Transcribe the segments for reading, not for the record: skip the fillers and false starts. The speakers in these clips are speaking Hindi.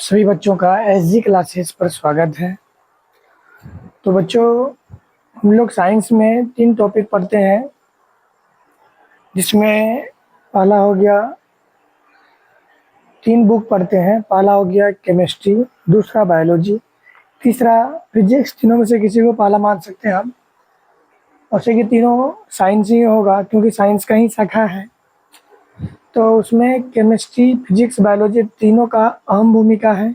सभी बच्चों का एसजी क्लासेस पर स्वागत है। तो बच्चों, हम लोग साइंस में 3 टॉपिक पढ़ते हैं, जिसमें पहला हो गया 3 बुक पढ़ते हैं। पहला हो गया केमिस्ट्री, दूसरा बायोलॉजी, तीसरा फिजिक्स। तीनों में से किसी को पहला मान सकते हैं हम। वैसे कि तीनों साइंस ही होगा, क्योंकि साइंस का ही शाखा है। तो उसमें केमिस्ट्री, फिजिक्स, बायोलॉजी तीनों का अहम भूमिका है।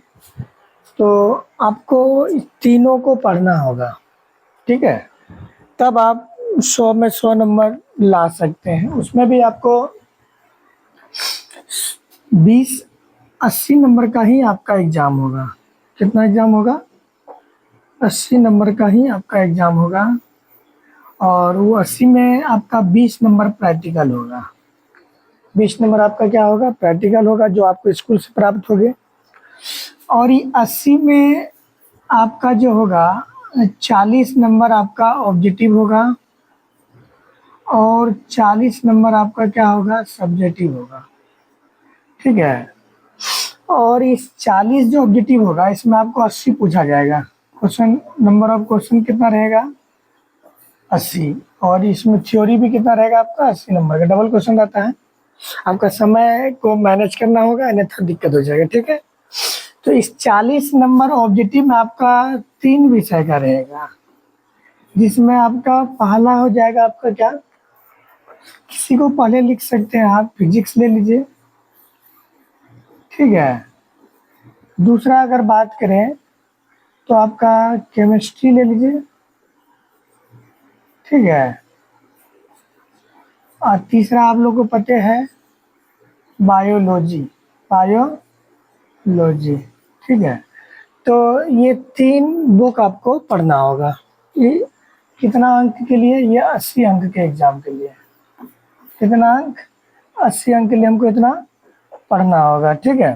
तो आपको इस तीनों को पढ़ना होगा, ठीक है? तब आप 100 में 100 नंबर ला सकते हैं। उसमें भी आपको 20-80 नंबर का ही आपका एग्ज़ाम होगा। कितना एग्ज़ाम होगा? 80 नंबर का ही आपका एग्ज़ाम होगा। और वो 80 में आपका 20 नंबर प्रैक्टिकल होगा। 20 नंबर आपका क्या होगा? प्रैक्टिकल होगा, जो आपको स्कूल से प्राप्त होंगे। और ये 80 में आपका जो होगा 40 नंबर आपका ऑब्जेक्टिव होगा, और 40 नंबर आपका क्या होगा? सब्जेक्टिव होगा, ठीक है? और इस 40 जो ऑब्जेक्टिव होगा, इसमें आपको 80 पूछा जाएगा। क्वेश्चन नंबर ऑफ क्वेश्चन कितना रहेगा? 80। और इसमें थ्योरी भी कितना रहेगा आपका? 80 नंबर का। डबल क्वेश्चन रहता है। आपका समय को मैनेज करना होगा, अन्यथा दिक्कत हो जाएगा, ठीक है? तो इस 40 नंबर ऑब्जेक्टिव में आपका 3 विषय का रहेगा, जिसमें आपका पहला हो जाएगा आपका क्या? किसी को पहले लिख सकते हैं आप, फिजिक्स ले लीजिए, ठीक है? दूसरा अगर बात करें तो आपका केमिस्ट्री ले लीजिए, ठीक है? और तीसरा आप लोगों को पता है बायोलॉजी, बायोलॉजी, ठीक है? तो ये 3 बुक आपको पढ़ना होगा। ये कितना अंक के लिए? ये 80 अंक के एग्जाम के लिए। कितना अंक? 80 अंक के लिए हमको इतना पढ़ना होगा, ठीक है?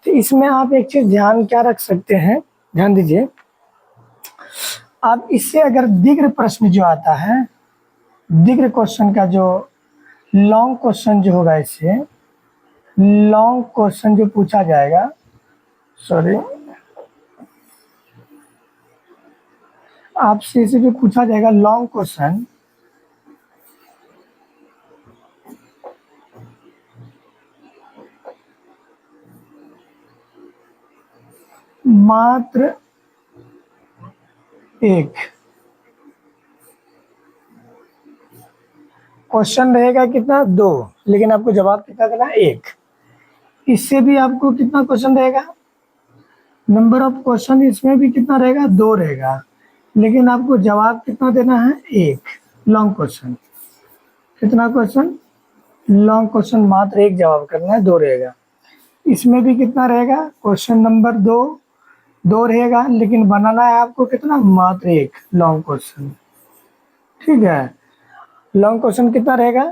तो इसमें आप एक चीज़ ध्यान क्या रख सकते हैं, ध्यान दीजिए। आप इससे अगर दीर्घ प्रश्न जो आता है, दीर्घ क्वेश्चन का जो लॉन्ग क्वेश्चन जो होगा, इससे लॉन्ग क्वेश्चन जो पूछा जाएगा, सॉरी, आपसे इसे जो पूछा जाएगा लॉन्ग क्वेश्चन, मात्र एक क्वेश्चन रहेगा। कितना? 2, लेकिन आपको जवाब कितना देना है? 1। इससे भी आपको कितना क्वेश्चन रहेगा? नंबर ऑफ क्वेश्चन इसमें भी कितना रहेगा? 2 रहेगा, लेकिन आपको जवाब कितना देना है? 1। लॉन्ग क्वेश्चन कितना क्वेश्चन? लॉन्ग क्वेश्चन मात्र 1 जवाब करना है, 2 रहेगा। इसमें भी कितना रहेगा? क्वेश्चन नंबर 2 रहेगा, लेकिन बनाना है आपको कितना? मात्र 1 लॉन्ग क्वेश्चन, ठीक है? लॉन्ग क्वेश्चन कितना रहेगा?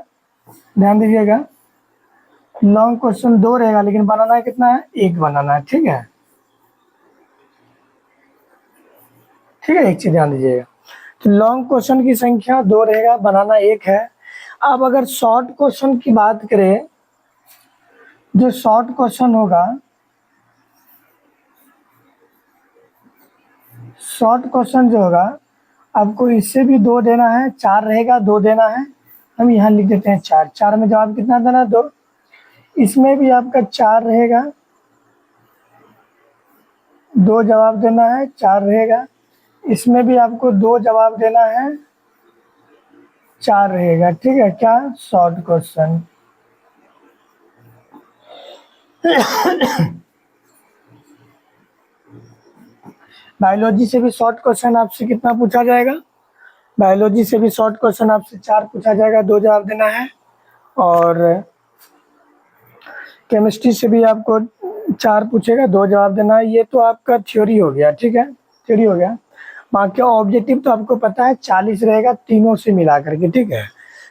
ध्यान दीजिएगा, लॉन्ग क्वेश्चन 2 रहेगा, लेकिन बनाना है कितना है? 1 बनाना है, ठीक है? ठीक है, एक चीज ध्यान दीजिएगा। तो लॉन्ग क्वेश्चन की संख्या 2 रहेगा, बनाना 1 है। अब अगर शॉर्ट क्वेश्चन की बात करें, जो शॉर्ट क्वेश्चन होगा, शॉर्ट क्वेश्चन जो होगा आपको इससे भी 2 देना है, 4 रहेगा, 2 देना है। हम यहाँ लिख देते हैं 4। 4 में जवाब कितना देना है? 2। इसमें भी आपका 4 रहेगा, 2 जवाब देना है, 4 रहेगा। इसमें भी आपको 2 जवाब देना है, 4 रहेगा, ठीक है? क्या? Short question. बायोलॉजी से भी शॉर्ट क्वेश्चन आपसे कितना पूछा जाएगा? बायोलॉजी से भी शॉर्ट क्वेश्चन आपसे 4 पूछा जाएगा, 2 जवाब देना है। और केमिस्ट्री से भी आपको 4 पूछेगा, 2 जवाब देना है। ये तो आपका थ्योरी हो गया, ठीक है? थ्योरी हो गया। बाकी ऑब्जेक्टिव तो आपको पता है 40 रहेगा, तीनों से मिला करके, ठीक है?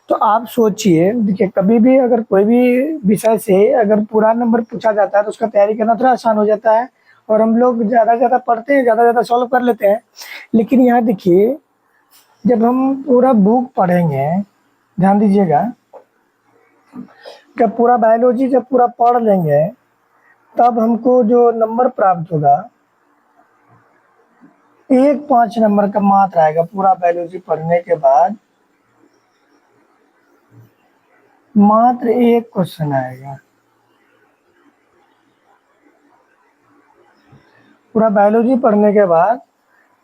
तो आप सोचिए, देखिए, कभी भी अगर कोई भी विषय से अगर पूरा नंबर पूछा जाता है तो उसका तैयारी करना थोड़ा आसान हो जाता है, और हम लोग ज़्यादा ज़्यादा पढ़ते हैं, ज़्यादा ज़्यादा सॉल्व कर लेते हैं। लेकिन यहाँ देखिए, जब हम पूरा बुक पढ़ेंगे, ध्यान दीजिएगा, जब पूरा बायोलॉजी जब पूरा पढ़ लेंगे, तब हमको जो नंबर प्राप्त होगा, एक 5 नंबर का मात्र आएगा पूरा बायोलॉजी पढ़ने के बाद, मात्र एक क्वेश्चन आएगा। पूरा बायोलॉजी पढ़ने के बाद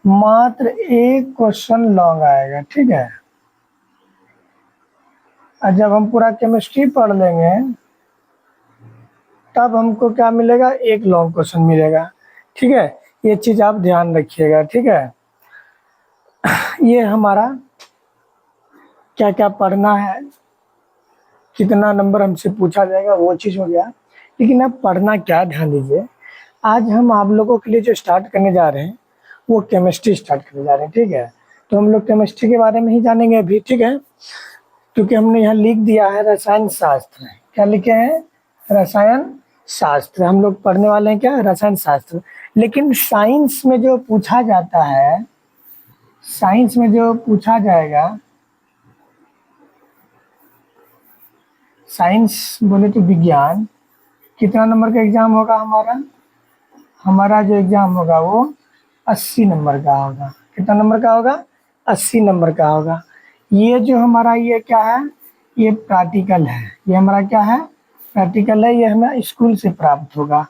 मात्र एक क्वेश्चन लॉन्ग आएगा, ठीक है। और जब हम पूरा केमिस्ट्री पढ़ लेंगे तब हमको क्या मिलेगा, एक लॉन्ग क्वेश्चन मिलेगा, ठीक है। ये चीज आप ध्यान रखिएगा, ठीक है। ये हमारा क्या क्या पढ़ना है, कितना नंबर हमसे पूछा जाएगा, वो चीज हो गया। लेकिन अब पढ़ना क्या, ध्यान दीजिए। आज हम आप लोगों के लिए जो स्टार्ट करने जा रहे हैं वो केमिस्ट्री स्टार्ट करने जा रहे हैं, ठीक है। तो हम लोग केमिस्ट्री के बारे में ही जानेंगे अभी, ठीक है। क्योंकि हमने यहाँ लिख दिया है रसायन शास्त्र, क्या लिखे हैं, रसायन शास्त्र। हम लोग पढ़ने वाले हैं क्या, रसायन शास्त्र। लेकिन साइंस में जो पूछा जाता है, साइंस में जो पूछा जाएगा, साइंस बोले तो विज्ञान, कितना नंबर का एग्जाम होगा हमारा, हमारा जो एग्जाम होगा वो 80 नंबर का होगा। कितना नंबर का होगा, 80 नंबर का होगा। ये जो हमारा ये क्या है, ये प्रैक्टिकल है। ये हमारा क्या है, प्रैक्टिकल है। ये हमें स्कूल से प्राप्त होगा।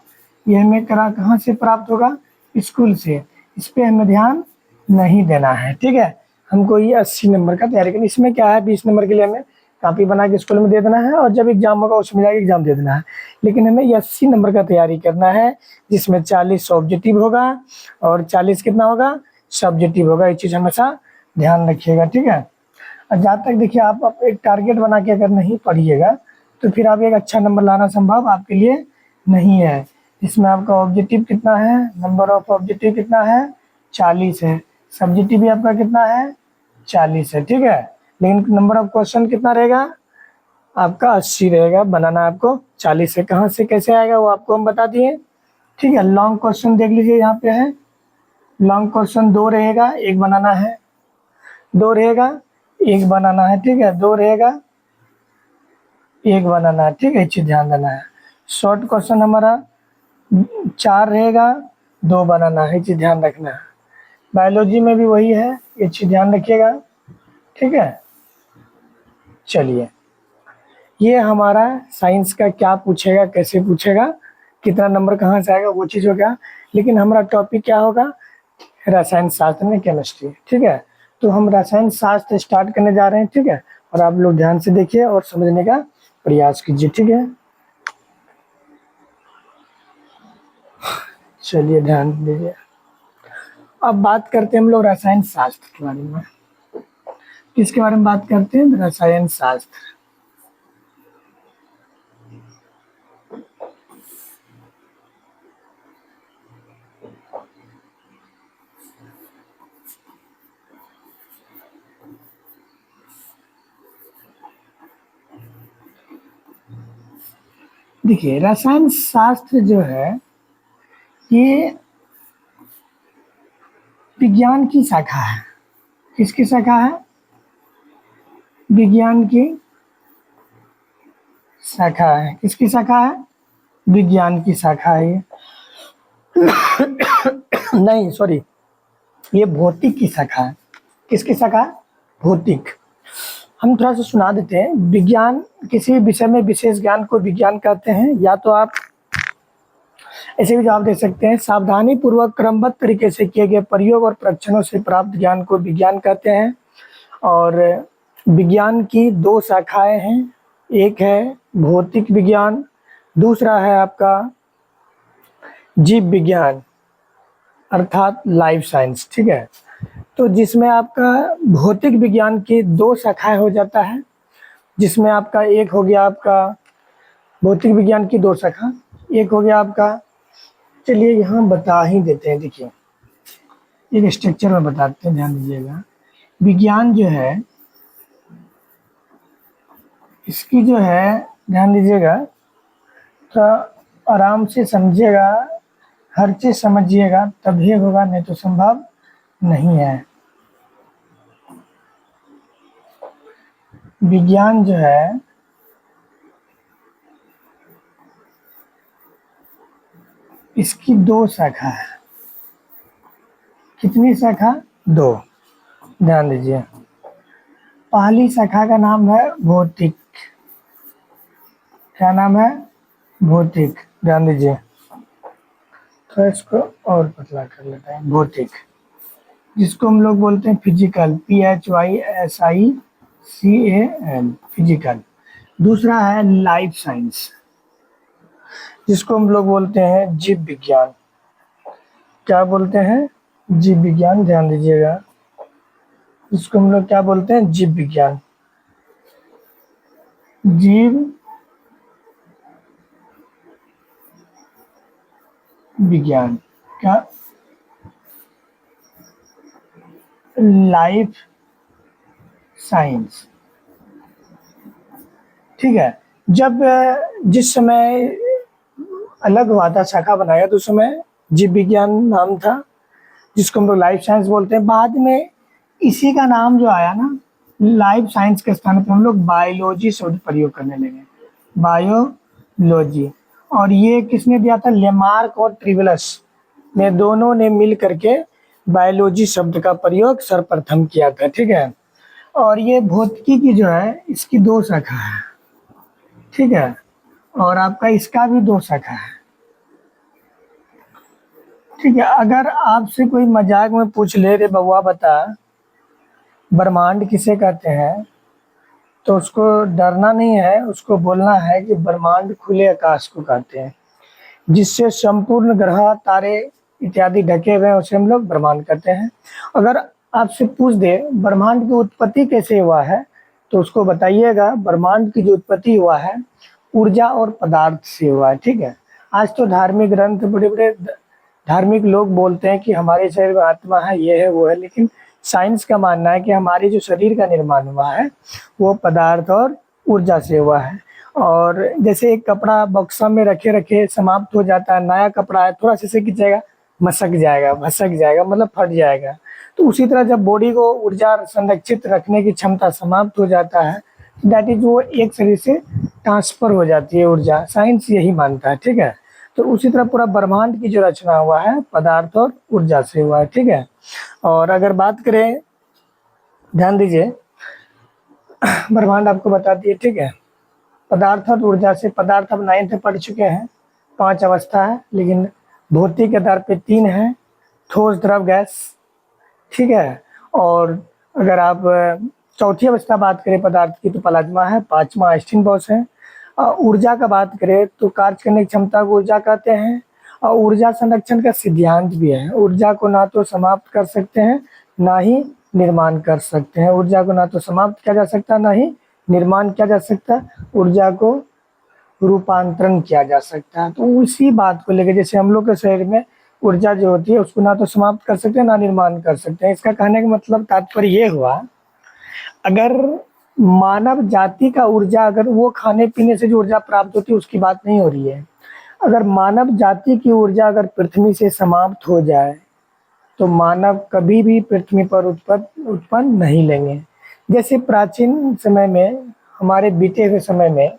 ये हमें कहाँ से प्राप्त होगा, स्कूल से। इस पे हमें ध्यान नहीं देना है, ठीक है। हमको ये 80 नंबर का तैयारी करनी। इसमें क्या है, 20 नंबर के लिए हमें कॉपी बना के स्कूल में दे देना है और जब एग्जाम होगा उसमें जाके एग्जाम दे देना है। लेकिन हमें ये 80 नंबर का तैयारी करना है, जिसमें 40 ऑब्जेक्टिव होगा और 40 कितना होगा, सब्जेक्टिव होगा। ये चीज़ हमेशा ध्यान रखिएगा, ठीक है। और जहाँ तक देखिए, आप एक टारगेट बना के अगर नहीं पढ़िएगा तो फिर आप एक अच्छा नंबर लाना संभव आपके लिए नहीं है। इसमें आपका ऑब्जेक्टिव कितना है, नंबर ऑफ ऑब्जेक्टिव कितना है, 40 है। सब्जेक्टिव भी आपका कितना है, 40 है, ठीक है। लेकिन नंबर ऑफ क्वेश्चन कितना रहेगा आपका, 80 रहेगा। बनाना आपको 40 से, कहाँ से कैसे आएगा वो आपको हम बता दिए, ठीक है। लॉन्ग क्वेश्चन देख लीजिए, यहाँ पे है लॉन्ग क्वेश्चन, 2 रहेगा, एक बनाना है, 2 रहेगा, एक बनाना है, ठीक है। 2 रहेगा, एक बनाना है, ठीक है। ये चीज ध्यान देना है। शॉर्ट क्वेश्चन हमारा 4 रहेगा, 2 बनाना है, ये चीज ध्यान रखना है। बायोलॉजी में भी वही है, ये चीज ध्यान रखिएगा, ठीक है। चलिए, ये हमारा साइंस का क्या पूछेगा, कैसे पूछेगा, कितना नंबर कहाँ से आएगा, वो चीज़ हो गया। लेकिन हमारा टॉपिक क्या होगा, रसायन शास्त्र में केमिस्ट्री, ठीक है। तो हम रसायन शास्त्र स्टार्ट करने जा रहे हैं, ठीक है। और आप लोग ध्यान से देखिए और समझने का प्रयास कीजिए, ठीक है। चलिए ध्यान दीजिए। अब बात करते हैं हम लोग रसायन शास्त्र के बारे में। किसके बारे में बात करते हैं, रसायन शास्त्र। देखिए, रसायन शास्त्र जो है ये विज्ञान की शाखा है। किसकी शाखा है, विज्ञान की शाखा है। किसकी शाखा है, विज्ञान की शाखा है ये। नहीं सॉरी, ये भौतिक की शाखा है। किसकी शाखा है, भौतिक। हम थोड़ा सा सुना देते हैं। विज्ञान, किसी विषय में विशेष ज्ञान को विज्ञान कहते हैं। या तो आप ऐसे भी जवाब दे सकते हैं, सावधानी पूर्वक क्रमबद्ध तरीके से किए गए प्रयोग और परीक्षणों से प्राप्त ज्ञान को विज्ञान कहते हैं। और विज्ञान की 2 शाखाएं हैं, एक है भौतिक विज्ञान, दूसरा है आपका जीव विज्ञान अर्थात लाइफ साइंस, ठीक है। तो जिसमें आपका भौतिक विज्ञान की 2 शाखाएं हो जाता है, जिसमें आपका एक हो गया आपका भौतिक विज्ञान की 2 शाखा, एक हो गया आपका, चलिए यहाँ बता ही देते हैं। देखिए, एक स्ट्रक्चर में बताते हैं, ध्यान दीजिएगा। विज्ञान जो है, इसकी जो है, ध्यान दीजिएगा, तो आराम से समझिएगा, हर चीज समझिएगा तभी होगा, नहीं तो संभव नहीं है। विज्ञान जो है इसकी 2 शाखा है। कितनी शाखा? 2। ध्यान दीजिए, पहली शाखा का नाम है भौतिक। क्या नाम है? भौतिक। ध्यान दीजिए, तो इसको और पतला कर लेते हैं। भौतिक, जिसको हम लोग बोलते हैं फिजिकल, PHYSICAL, फिजिकल। दूसरा है लाइफ साइंस, जिसको हम लोग बोलते हैं जीव विज्ञान। क्या बोलते हैं? जीव विज्ञान। ध्यान दीजिएगा, जिसको हम लोग क्या बोलते हैं? जीव विज्ञान। जीव विज्ञान। क्या? Life science. ठीक है। जब जिस समय अलग हुआ था, शाखा बनाया, तो उस समय जीव विज्ञान नाम था, जिसको हम लोग लाइफ साइंस बोलते हैं। बाद में इसी का नाम जो आया ना, लाइफ साइंस के स्थान पर हम लोग बायोलॉजी शब्द प्रयोग करने लगे। बायोलॉजी। और ये किसने दिया था? लेमार्क और ट्रिवलस ने, दोनों ने मिल करके बायोलॉजी शब्द का प्रयोग सर्वप्रथम किया था। ठीक है। और ये भौतिकी की जो है, इसकी 2 शाखा है। ठीक है। और आपका इसका भी 2 शाखा है। ठीक है। अगर आपसे कोई मजाक में पूछ ले, रे बउआ बता ब्रह्मांड किसे कहते हैं, तो उसको डरना नहीं है, उसको बोलना है कि ब्रह्मांड खुले आकाश को कहते हैं, जिससे संपूर्ण ग्रह तारे इत्यादि ढके हुए हैं, उसे हम लोग ब्रह्मांड कहते हैं। अगर आपसे पूछ दे ब्रह्मांड की उत्पत्ति कैसे हुआ है, तो उसको बताइएगा ब्रह्मांड की जो उत्पत्ति हुआ है ऊर्जा और पदार्थ से हुआ है। ठीक है। आज तो धार्मिक ग्रंथ, बड़े बड़े धार्मिक लोग बोलते हैं कि हमारे शरीर में आत्मा है, ये है वो है, लेकिन साइंस का मानना है कि हमारे जो शरीर का निर्माण हुआ है वो पदार्थ और ऊर्जा से हुआ है। और जैसे एक कपड़ा बक्सा में रखे रखे समाप्त हो जाता है, नया कपड़ा है, थोड़ा सा खींचेगा, मसक जाएगा, भसक जाएगा, मतलब फट जाएगा। तो उसी तरह जब बॉडी को ऊर्जा संरक्षित रखने की क्षमता समाप्त हो जाता है, दैट इज वो एक शरीर से ट्रांसफर हो जाती है ऊर्जा। साइंस यही मानता है। ठीक है। तो उसी तरह पूरा ब्रह्मांड की जो रचना हुआ है पदार्थ और ऊर्जा से हुआ है। ठीक है। और अगर बात करें, ध्यान दीजिए, ब्रह्मांड आपको बता दिए। ठीक है। पदार्थ और ऊर्जा से, पदार्थ अब 9th पढ़ चुके हैं, 5 अवस्था है, लेकिन भौतिक के आधार पे 3 है, ठोस, द्रव, गैस। ठीक है। और अगर आप चौथी अवस्था बात करें पदार्थ की, तो प्लाज्मा है, 5वां आइंस्टीन बॉक्स है। ऊर्जा का बात करें तो कार्य करने की क्षमता को ऊर्जा कहते हैं। और ऊर्जा संरक्षण का सिद्धांत भी है, ऊर्जा को ना तो समाप्त कर सकते हैं ना ही निर्माण कर सकते हैं। ऊर्जा को ना तो समाप्त किया जा सकता, ना ही निर्माण किया जा सकता, ऊर्जा को रूपांतरण किया जा सकता है। तो उसी बात को लेकर, जैसे हम लोग के शरीर में ऊर्जा जो होती है उसको ना तो समाप्त कर सकते हैं ना निर्माण कर सकते हैं। इसका कहने का मतलब तात्पर्य ये हुआ, अगर मानव जाति का ऊर्जा, अगर वो खाने पीने से जो ऊर्जा प्राप्त होती है उसकी बात नहीं हो रही है, अगर मानव जाति की ऊर्जा अगर पृथ्वी से समाप्त हो जाए तो मानव कभी भी पृथ्वी पर उत्पन्न नहीं लेंगे। जैसे प्राचीन समय में, हमारे बीते हुए समय में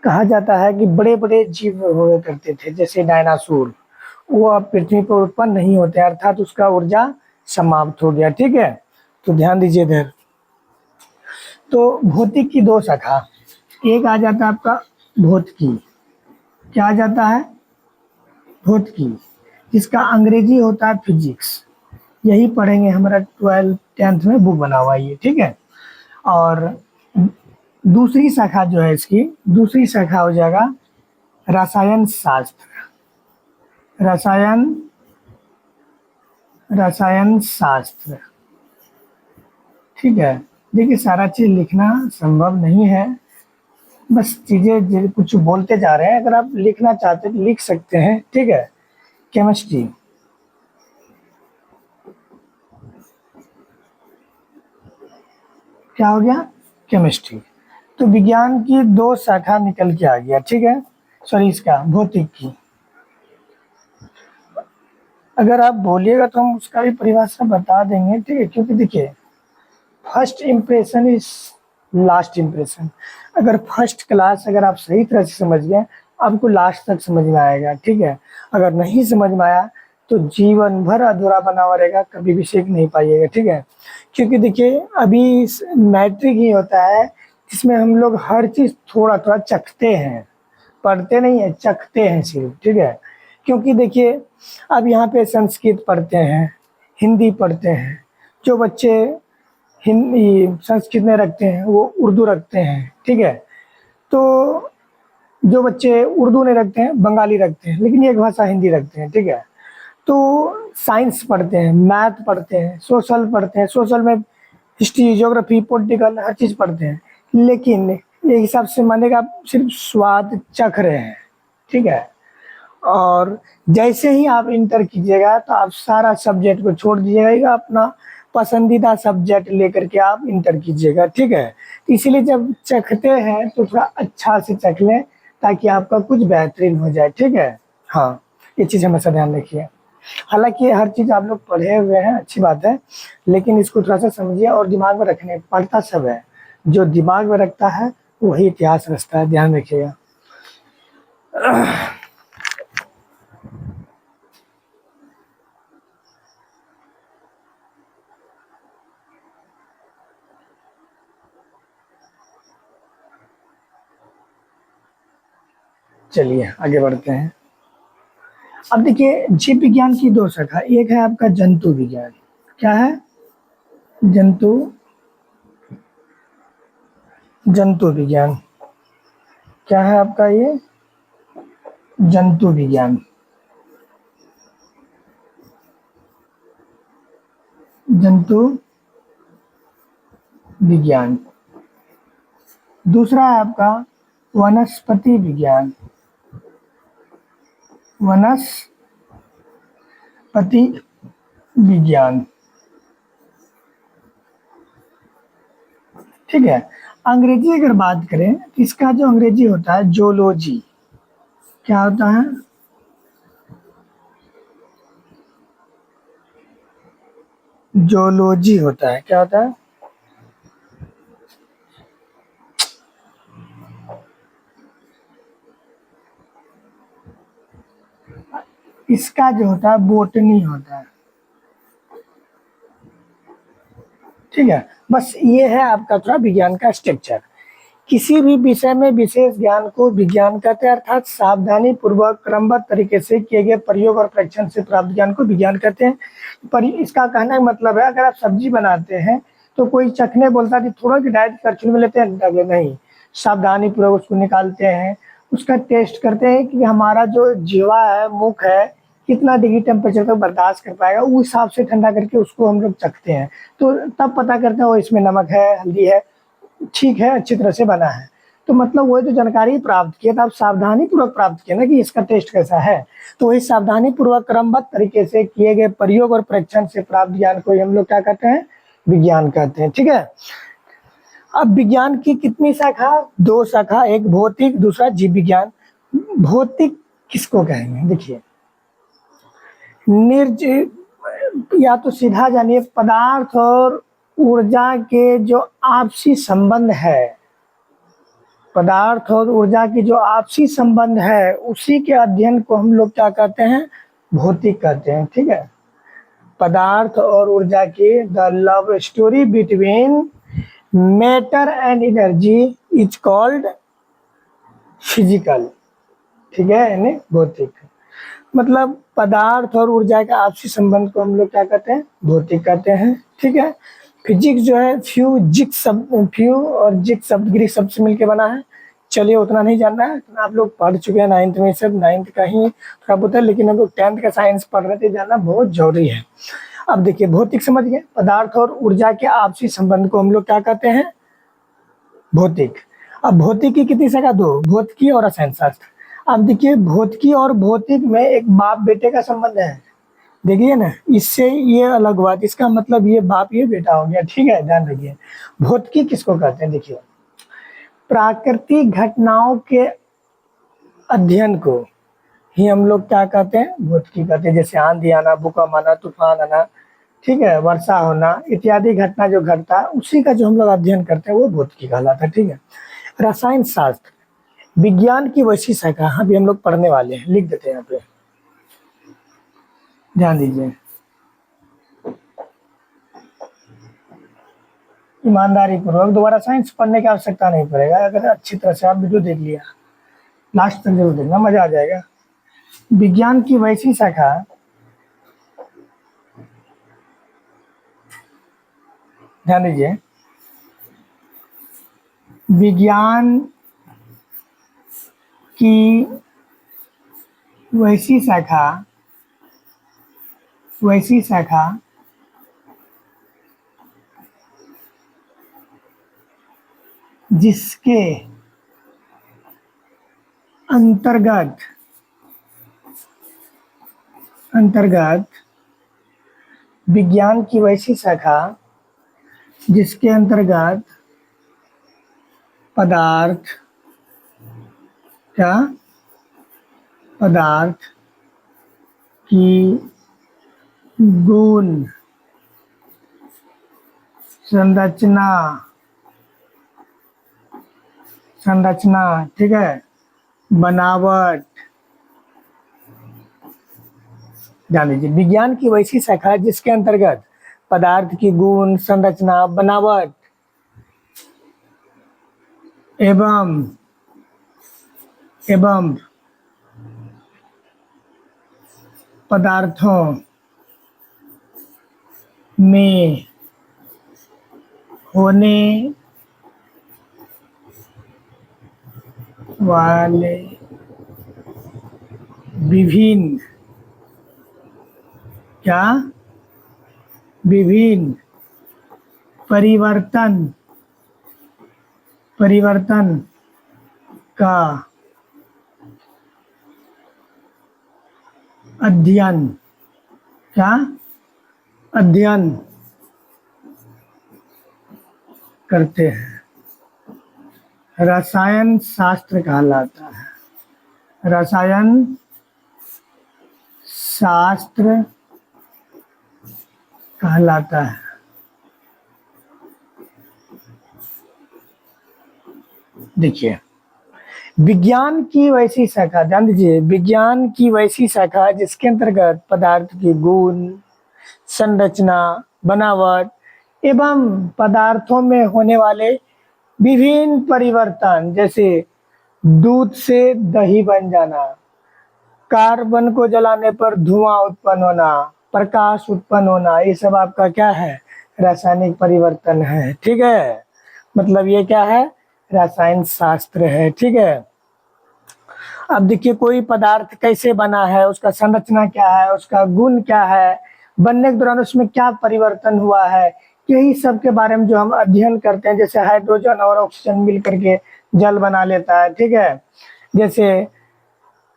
कहा जाता है कि बड़े बड़े जीव हुआ करते थे, जैसे डायनासोर, वो अब पृथ्वी पर उत्पन्न नहीं होते, अर्थात उसका ऊर्जा समाप्त हो गया। ठीक है। तो ध्यान दीजिए इधर। तो भौतिक की 2 शाखा, एक आ जाता है आपका भौतिकी। क्या आ जाता है? भौतिकी, जिसका अंग्रेजी होता है फिजिक्स। यही पढ़ेंगे, हमारा 12th 10th में बुक बना हुआ है ये। ठीक है। और दूसरी शाखा जो है, इसकी दूसरी शाखा हो जाएगा रसायन शास्त्र। रसायन शास्त्र। ठीक है। देखिए, सारा चीज लिखना संभव नहीं है, बस चीजें कुछ बोलते जा रहे हैं। अगर आप लिखना चाहते हैं तो लिख सकते हैं। ठीक है। केमिस्ट्री, क्या हो गया? केमिस्ट्री। तो विज्ञान की 2 शाखा निकल के आ गया। ठीक है। सॉरी, इसका भौतिक की। अगर आप बोलिएगा तो हम उसका भी परिभाषा बता देंगे। ठीक है। क्योंकि देखिए, first impression is last impression. अगर फर्स्ट क्लास अगर आप सही तरह से समझ गए, आपको लास्ट तक समझ में आएगा, ठीक है। अगर नहीं समझ में आया तो जीवन भर अधूरा बना हुआ रहेगा, कभी भी सीख नहीं पाइएगा, ठीक है। क्योंकि देखिए अभी मैट्रिक ही होता है जिसमें हम लोग हर चीज़ थोड़ा थोड़ा चखते हैं, पढ़ते नहीं है, चखते हैं सिर्फ, ठीक है। क्योंकि देखिए अब यहाँ पे संस्कृत पढ़ते हैं, हिंदी पढ़ते हैं, जो बच्चे हिंदी संस्कृत में रखते हैं वो उर्दू रखते हैं, ठीक है। तो जो बच्चे उर्दू नहीं रखते हैं बंगाली रखते हैं, लेकिन एक भाषा हिंदी रखते हैं, ठीक है। तो साइंस पढ़ते हैं, मैथ पढ़ते हैं, सोशल पढ़ते हैं, सोशल में हिस्ट्री, ज्योग्राफी, पॉलिटिकल हर चीज़ पढ़ते हैं, लेकिन एक हिसाब से मानेगा आप सिर्फ स्वाद चख रहे हैं, ठीक है। और जैसे ही आप इंटर कीजिएगा तो आप सारा सब्जेक्ट को छोड़ दीजिएगा, अपना पसंदीदा सब्जेक्ट लेकर के आप इंटर कीजिएगा, ठीक है। तो इसीलिए जब चखते हैं तो थोड़ा अच्छा से चख लें ताकि आपका कुछ बेहतरीन हो जाए, ठीक है। हाँ, ये चीज़ हमेशा ध्यान रखिए। हालांकि हर चीज़ आप लोग पढ़े हुए हैं, अच्छी बात है, लेकिन इसको थोड़ा सा समझिए और दिमाग में रखने, पढ़ता सब है, जो दिमाग में रखता है वही इतिहास रचता है, ध्यान रखिएगा। चलिए आगे बढ़ते हैं। अब देखिए जीव विज्ञान की दो शाखा, एक है आपका जंतु विज्ञान। क्या है? जंतु जंतु विज्ञान। क्या है आपका ये? जंतु विज्ञान। जंतु विज्ञान। दूसरा है आपका वनस्पति विज्ञान। वनस्पति विज्ञान, ठीक है। अंग्रेजी अगर बात करें तो इसका जो अंग्रेजी होता है जोलॉजी। क्या होता है? जोलॉजी होता है। क्या होता है? इसका जो होता है बोटनी होता है, ठीक है। बस ये है आपका थोड़ा विज्ञान का स्ट्रक्चर। किसी भी विषय में विशेष ज्ञान को विज्ञान कहते हैं, अर्थात सावधानी पूर्वक क्रमबद्ध तरीके से किए गए प्रयोग और परीक्षण से प्राप्त ज्ञान को विज्ञान कहते हैं। पर इसका कहने का मतलब है अगर आप सब्जी बनाते हैं तो कोई चखने बोलता है कि थोड़ा कि डायरेक्ट करछुल में लेते हैं, नहीं, सावधानी पूर्वक उसको निकालते हैं, उसका टेस्ट करते हैं कि हमारा जो जीवा है, मुख है, कितना डिग्री टेम्परेचर तक बर्दाश्त कर पाएगा, उस हिसाब से ठंडा करके उसको हम लोग चखते हैं। तो तब पता करते हैं वो इसमें नमक है, हल्दी है, ठीक है, अच्छी तरह से बना है। तो मतलब वही तो जानकारी प्राप्त किया था, आप सावधानी पूर्वक प्राप्त किया ना कि इसका टेस्ट कैसा है। तो वही सावधानी पूर्वक क्रमबद्ध तरीके से किए गए प्रयोग और परीक्षण से प्राप्त ज्ञान को हम लोग क्या कहते हैं? विज्ञान कहते हैं, ठीक है। अब विज्ञान की कितनी शाखा? दो शाखा, एक भौतिक, दूसरा जीव विज्ञान। भौतिक किसको कहेंगे? देखिए निर्जीव, या तो सीधा जानिए पदार्थ और ऊर्जा के जो आपसी संबंध है, पदार्थ और ऊर्जा की जो आपसी संबंध है उसी के अध्ययन को हम लोग क्या कहते हैं? भौतिक कहते हैं, ठीक है। पदार्थ और ऊर्जा की the love story between matter and energy is called physical, ठीक है, यानी भौतिक। मतलब पदार्थ और ऊर्जा के आपसी संबंध को हम लोग क्या कहते हैं? भौतिक कहते हैं, ठीक है। फिजिक्स जो है फ्यू और जिक शब्द ग्रीक शब्द से मिलकर बना है। चलिए उतना नहीं जानना है, आप लोग पढ़ चुके हैं 9th में, सब 9th का ही थोड़ा बहुत है, लेकिन हम लोग 10th का साइंस पढ़ रहे थे, जानना बहुत जरूरी है। अब देखिए भौतिक समझ गए, पदार्थ और ऊर्जा के आपसी संबंध को हम लोग क्या कहते हैं? भौतिक। अब भौतिक की कितनी शाखा? दो, भौतिकी और रसायन शास्त्र। अब देखिए भौतिकी और भौतिक में एक बाप बेटे का संबंध है, देखिए ना, इससे ये अलग हुआ, इसका मतलब ये बाप ये बेटा हो गया, ठीक है, ध्यान रखिए। भौतिकी किसको कहते हैं? देखिए प्राकृतिक घटनाओं के अध्ययन को ही हम लोग क्या कहते हैं? भौतिकी कहते हैं। जैसे आंधी आना, भूकंप आना, तूफान आना, ठीक है, वर्षा होना इत्यादि घटना जो घटता है उसी का जो हम लोग अध्ययन करते हैं वो भौतिकी कहलाता है, ठीक है। रसायन शास्त्र विज्ञान की वैसी शाखा अभी हम लोग पढ़ने वाले हैं, लिख देते हैं यहाँ पे, ध्यान दीजिए। ईमानदारी पूर्वक दोबारा साइंस पढ़ने की आवश्यकता नहीं पड़ेगा, अगर अच्छी तरह से आप वीडियो देख लिया, लास्ट तक जरूर देखना, मजा आ जाएगा। विज्ञान की वैसी शाखा ध्यान दीजिए, विज्ञान की वैसी शाखा, वैसी शाखा जिसके अंतर्गत विज्ञान की वैसी शाखा जिसके अंतर्गत पदार्थ क्या पदार्थ की गुण संरचना ठीक है, बनावट, ध्यान दीजिए, विज्ञान की वैसी शाखा जिसके अंतर्गत पदार्थ की गुण संरचना बनावट एवं पदार्थों में होने वाले विभिन्न परिवर्तन का अध्ययन करते हैं, रसायन शास्त्र कहलाता है, रसायन शास्त्र कहलाता है। देखिए, विज्ञान की वैसी शाखा, ध्यान दीजिए, विज्ञान की वैसी शाखा जिसके अंतर्गत पदार्थ के गुण संरचना बनावट एवं पदार्थों में होने वाले विभिन्न परिवर्तन, जैसे दूध से दही बन जाना, कार्बन को जलाने पर धुआं उत्पन्न होना, प्रकाश उत्पन्न होना, ये सब आपका क्या है, रासायनिक परिवर्तन है। ठीक है, मतलब ये क्या है, रसायन शास्त्र है। ठीक है, अब देखिए, कोई पदार्थ कैसे बना है, उसका संरचना क्या है, उसका गुण क्या है, बनने के दौरान उसमें क्या परिवर्तन हुआ है, यही सब के बारे में जो हम अध्ययन करते हैं। जैसे हाइड्रोजन और ऑक्सीजन मिल करके जल बना लेता है, ठीक है, जैसे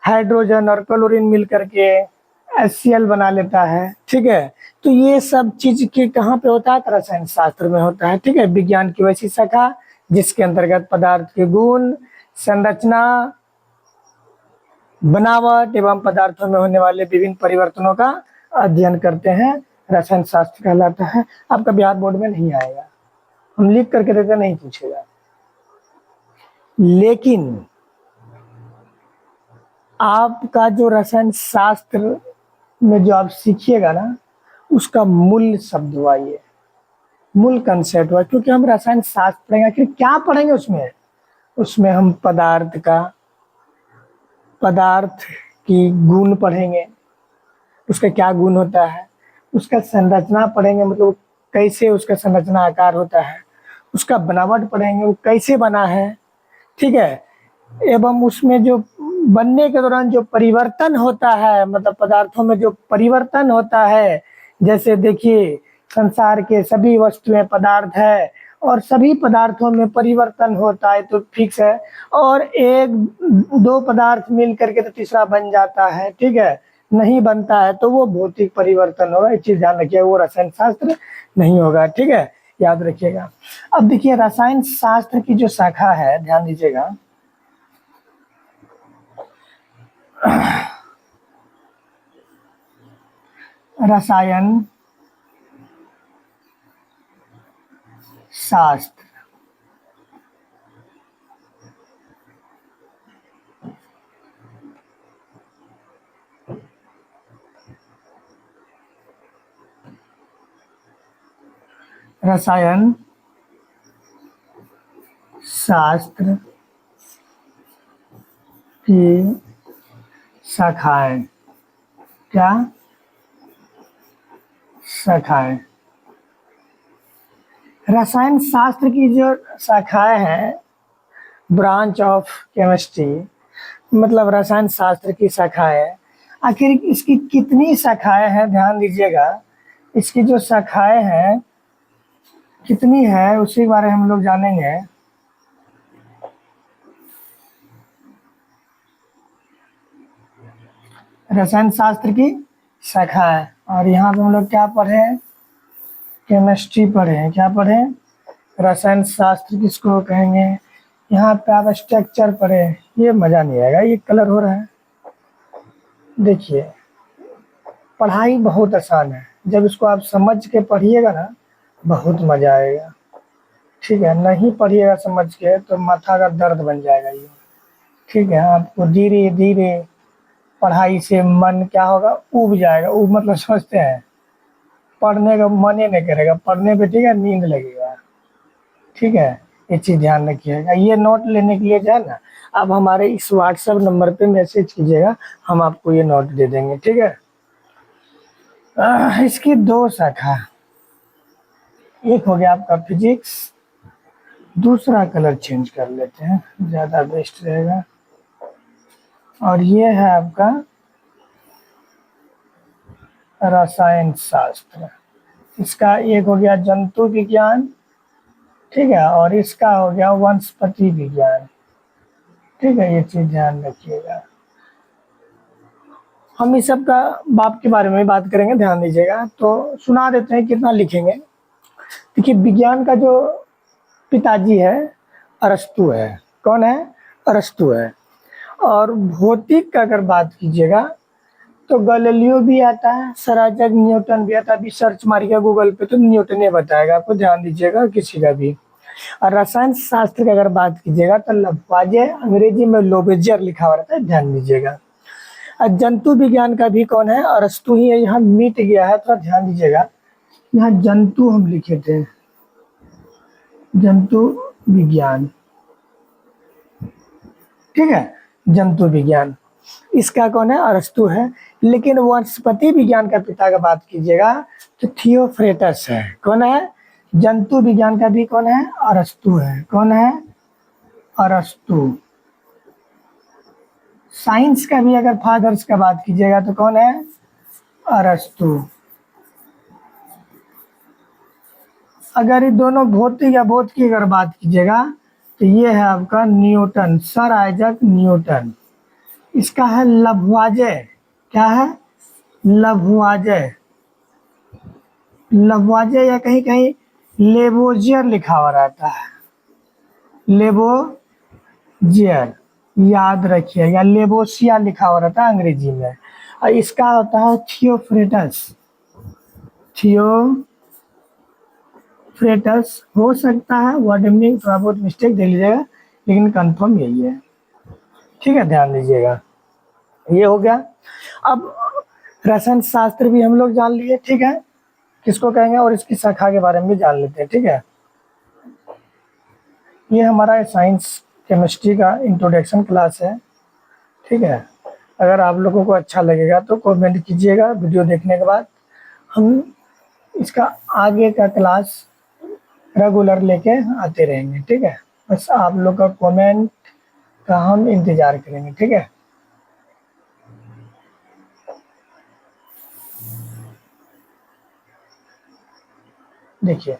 हाइड्रोजन और क्लोरीन मिल करके HCl बना लेता है। ठीक है, तो ये सब चीज के कहाँ पे होता है, रसायन शास्त्र में होता है। ठीक है, विज्ञान की वैसी शाखा जिसके अंतर्गत पदार्थ के गुण संरचना बनावट एवं पदार्थों में होने वाले विभिन्न परिवर्तनों का अध्ययन करते हैं, रसायन शास्त्र कहलाता है। आपका बिहार बोर्ड में नहीं आएगा, हम लिख करके देते, नहीं पूछेगा, लेकिन आपका जो रसायन शास्त्र में जो आप सीखिएगा ना, उसका मूल शब्द हुआ, ये मूल कंसेप्ट हुआ, क्योंकि हम रसायन शास्त्र पढ़ेंगे। आखिर क्या पढ़ेंगे उसमें हम पदार्थ की गुण पढ़ेंगे, उसका क्या गुण होता है, उसका संरचना पढ़ेंगे, मतलब कैसे उसका संरचना आकार होता है, उसका बनावट पढ़ेंगे, वो कैसे बना है। ठीक है, एवं उसमें जो बनने के दौरान जो परिवर्तन होता है, मतलब पदार्थों में जो परिवर्तन होता है, जैसे देखिए, संसार के सभी वस्तुएं पदार्थ है और सभी पदार्थों में परिवर्तन होता है, तो फिक्स है, और एक दो पदार्थ मिल करके तो तीसरा बन जाता है। ठीक है, नहीं बनता है तो वो भौतिक परिवर्तन होगा, एक चीज ध्यान रखिए, वो रसायन शास्त्र नहीं होगा। ठीक है, याद रखिएगा। अब देखिए, रसायन शास्त्र की जो शाखा है, ध्यान दीजिएगा, रसायन शास्त्र रसायन शास्त्र की शाखाएं, क्या शाखाएं, रसायन शास्त्र की जो शाखाएं हैं, ब्रांच ऑफ केमिस्ट्री, मतलब रसायन शास्त्र की शाखाएं। आखिर इसकी कितनी शाखाएं हैं, ध्यान दीजिएगा, इसकी जो शाखाएं हैं कितनी है उसी बारे हम लोग जानेंगे। रसायन शास्त्र की शाखाएं, और यहाँ पे हम लोग क्या पढ़े, केमिस्ट्री पढ़े हैं। क्या पढ़े, रसायन शास्त्र किसको कहेंगे। यहाँ पे आप स्ट्रक्चर पढ़े, ये मज़ा नहीं आएगा, ये कलर हो रहा है। देखिए पढ़ाई बहुत आसान है, जब इसको आप समझ के पढ़िएगा ना बहुत मज़ा आएगा। ठीक है, नहीं पढ़िएगा समझ के तो माथा का दर्द बन जाएगा ये। ठीक है, आपको धीरे धीरे पढ़ाई से मन क्या होगा, उब जाएगा। उब मतलब समझते हैं, पढ़ने का मन ही नहीं करेगा पढ़ने पे, ठीक है, नींद लगेगा। ठीक है, ये चीज़ ध्यान रखिएगा। ये नोट लेने के लिए जो है ना, आप हमारे इस व्हाट्सएप नंबर पे मैसेज कीजिएगा, हम आपको ये नोट दे देंगे। ठीक है, इसकी दो शाखा, एक हो गया आपका फिजिक्स, दूसरा कलर चेंज कर लेते हैं, ज़्यादा बेस्ट रहेगा। और ये है आपका रसायन शास्त्र। इसका एक हो गया जंतु विज्ञान, ठीक है, और इसका हो गया वनस्पति विज्ञान। ठीक है, ये चीज़ ध्यान रखिएगा। हम इस सब का बाप के बारे में बात करेंगे, ध्यान दीजिएगा। तो सुना देते हैं कितना लिखेंगे। देखिए विज्ञान का जो पिताजी है अरस्तु है। कौन है, अरस्तु है। और भौतिक का अगर बात कीजिएगा तो गैलीलियो भी आता है, सर आइजैक न्यूटन भी आता है। अभी सर्च मारिएगा गूगल पे तो न्यूटन ही बताएगा आपको, ध्यान दीजिएगा किसी का भी। और रसायन शास्त्र की अगर बात कीजिएगा तो लवाजे, अंग्रेजी में लोबेजियर लिखा हुआ रहता है, ध्यान दीजिएगा। और जंतु विज्ञान का भी कौन है, अरस्तु ही है। यहाँ मिट गया है, थोड़ा ध्यान दीजिएगा, यहाँ जंतु हम लिखे थे, जंतु विज्ञान। ठीक है, जंतु विज्ञान, इसका कौन है, अरस्तु है। लेकिन वनस्पति विज्ञान का पिता का बात कीजिएगा तो थियोफ्रेटस है। कौन है, जंतु विज्ञान का भी कौन है, अरस्तु है। कौन है, अरस्तु। साइंस का भी अगर फादर्स का बात कीजिएगा तो कौन है, अरस्तु। अगर ये दोनों भौतिक या बोध की अगर बात कीजिएगा तो ये है आपका न्यूटन, सर आइजैक न्यूटन। इसका है लववाजे, क्या है, लववाजे, लववाजे या कहीं कहीं लेबोजियर लिखा हुआ रहता है, लेबोजियर, याद रखिए, या लेबोसिया लिखा हुआ रहता है अंग्रेजी में। और इसका होता है थियोफ्रेटस, थियोफ्रेटस। हो सकता है वर्ड में थोड़ा बहुत मिस्टेक देख लीजिएगा, लेकिन कंफर्म यही है। ठीक है, ध्यान दीजिएगा, ये हो गया। अब रसायन शास्त्र भी हम लोग जान लिए, ठीक है, किसको कहेंगे, और इसकी शाखा के बारे में भी जान लेते हैं। ठीक है, ये हमारा साइंस केमिस्ट्री का इंट्रोडक्शन क्लास है। ठीक है, अगर आप लोगों को अच्छा लगेगा तो कमेंट कीजिएगा वीडियो देखने के बाद। हम इसका आगे का क्लास रेगुलर लेके आते रहेंगे। ठीक है, बस आप लोग का कमेंट का हम इंतज़ार करेंगे। ठीक है, देखिए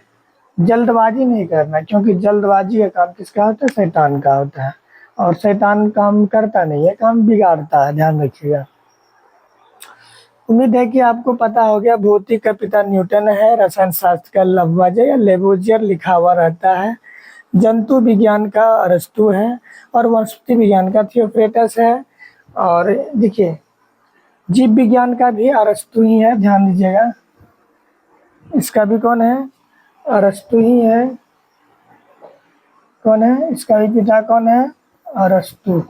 जल्दबाजी नहीं करना, क्योंकि जल्दबाजी का काम किसका होता है, शैतान का होता है। और शैतान काम करता नहीं है, काम बिगाड़ता है, ध्यान रखिएगा। उम्मीद है कि आपको पता हो गया। भौतिक का पिता न्यूटन है, रसायन शास्त्र का लववाजे या लेबोजियर लिखा हुआ रहता है, जंतु विज्ञान का अरस्तु है, और वनस्पति विज्ञान का थियोफ्रेटस है। और देखिए जीव विज्ञान का भी अरस्तु ही है, ध्यान दीजिएगा, इसका भी कौन है, अरस्तु ही है। कौन है, इसका भी पिता कौन है, अरस्तु।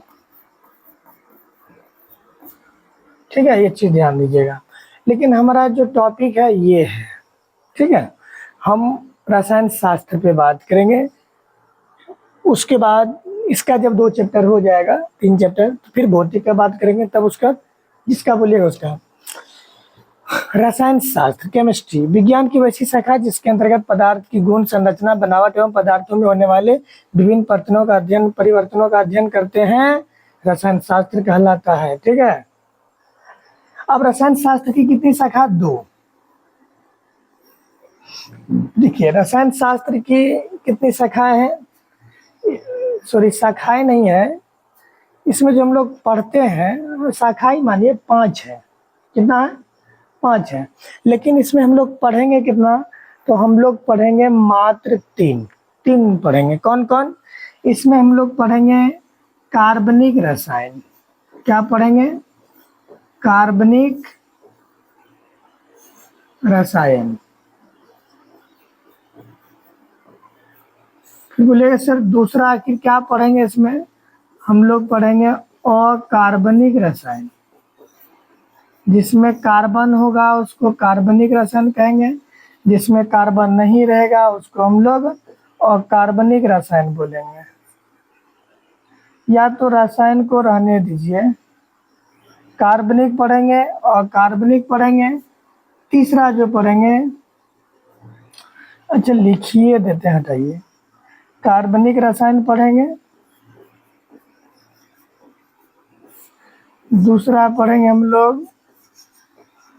ठीक है, ये चीज़ ध्यान दीजिएगा। लेकिन हमारा जो टॉपिक है ये है, ठीक है, हम रसायन शास्त्र पे बात करेंगे। उसके बाद इसका जब 2 चैप्टर हो जाएगा, 3 चैप्टर, तो फिर भौतिक का बात करेंगे, तब उसका जिसका बोलिएगा उसका। रसायन शास्त्र, केमिस्ट्री विज्ञान की वैसी शाखा जिसके अंतर्गत पदार्थ की गुण संरचना, बनावट एवं पदार्थों में होने वाले विभिन्न परिवर्तनों का अध्ययन करते हैं, रसायन शास्त्र कहलाता है। ठीक है। अब रसायन शास्त्र की कितनी शाखा? 2। देखिए रसायन शास्त्र की कितनी शाखाएं हैं, सॉरी शाखाएं नहीं है, इसमें जो हम लोग पढ़ते हैं शाखाएं मानिए 5 है। कितना है? 5 है। लेकिन इसमें हम लोग पढ़ेंगे कितना? तो हम लोग पढ़ेंगे मात्र 3 पढ़ेंगे। कौन कौन? इसमें हम लोग पढ़ेंगे कार्बनिक रसायन। क्या पढ़ेंगे? कार्बनिक रसायन। फिर बोलेगा सर दूसरा आखिर क्या पढ़ेंगे? इसमें हम लोग पढ़ेंगे अकार्बनिक रसायन। जिसमें कार्बन होगा उसको कार्बनिक रसायन कहेंगे, जिसमें कार्बन नहीं रहेगा उसको हम लोग अकार्बनिक रसायन बोलेंगे। या तो रसायन को रहने दीजिए, कार्बनिक पढ़ेंगे और कार्बनिक पढ़ेंगे। तीसरा जो पढ़ेंगे, अच्छा लिखिए देते हैं, हटाइए, कार्बनिक रसायन पढ़ेंगे, दूसरा पढ़ेंगे हम लोग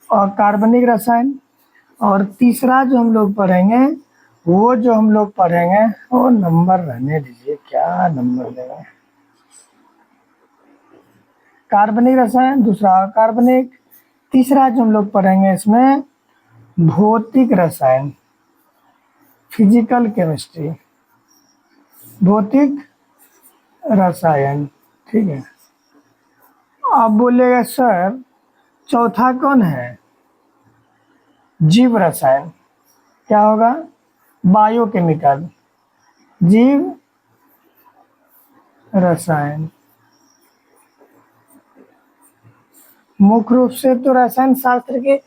और कार्बनिक रसायन, और तीसरा जो हम लोग पढ़ेंगे वो नंबर रहने दीजिए, क्या नंबर देंगे। कार्बनिक रसायन, दूसरा कार्बनिक, तीसरा जो हम लोग पढ़ेंगे इसमें भौतिक रसायन, फिजिकल केमिस्ट्री, भौतिक रसायन। ठीक है। अब बोलेगा सर चौथा कौन है? जीव रसायन। क्या होगा? बायोकेमिकल, जीव रसायन। मुख्य रूप से तो रसायन शास्त्र के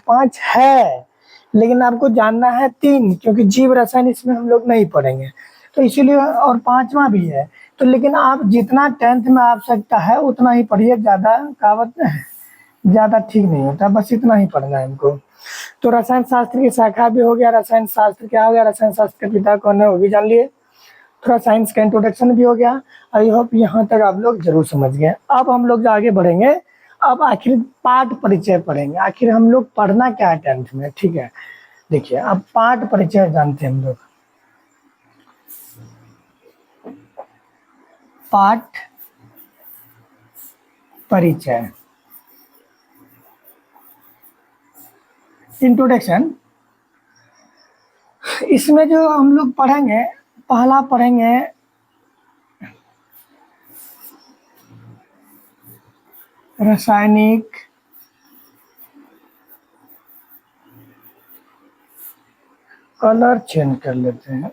5 है, लेकिन आपको जानना है 3, क्योंकि जीव रसायन इसमें हम लोग नहीं पढ़ेंगे, तो इसीलिए, और 5वां भी है। तो लेकिन आप जितना 10th में आवश्यकता है उतना ही पढ़िए, ज़्यादा कहावत है, ज़्यादा ठीक नहीं होता, बस इतना ही पढ़ना है हमको। तो रसायन शास्त्र की शाखा भी हो गया। रसायन शास्त्र क्या हो गया? रसायन शास्त्र के पिता कौन है वो भी जान लिए। थोड़ा साइंस का इंट्रोडक्शन भी हो गया। आई होप यहाँ तक आप लोग जरूर समझ गए। अब हम लोग आगे बढ़ेंगे। अब आखिर पाठ परिचय पढ़ेंगे, आखिर हम लोग पढ़ना क्या है 10th में। ठीक है। देखिए अब पाठ परिचय जानते हैं हम लोग। पाठ परिचय, इंट्रोडक्शन। इसमें जो हम लोग पढ़ेंगे, पहला पढ़ेंगे रासायनिक कलर चेंज कर लेते हैं,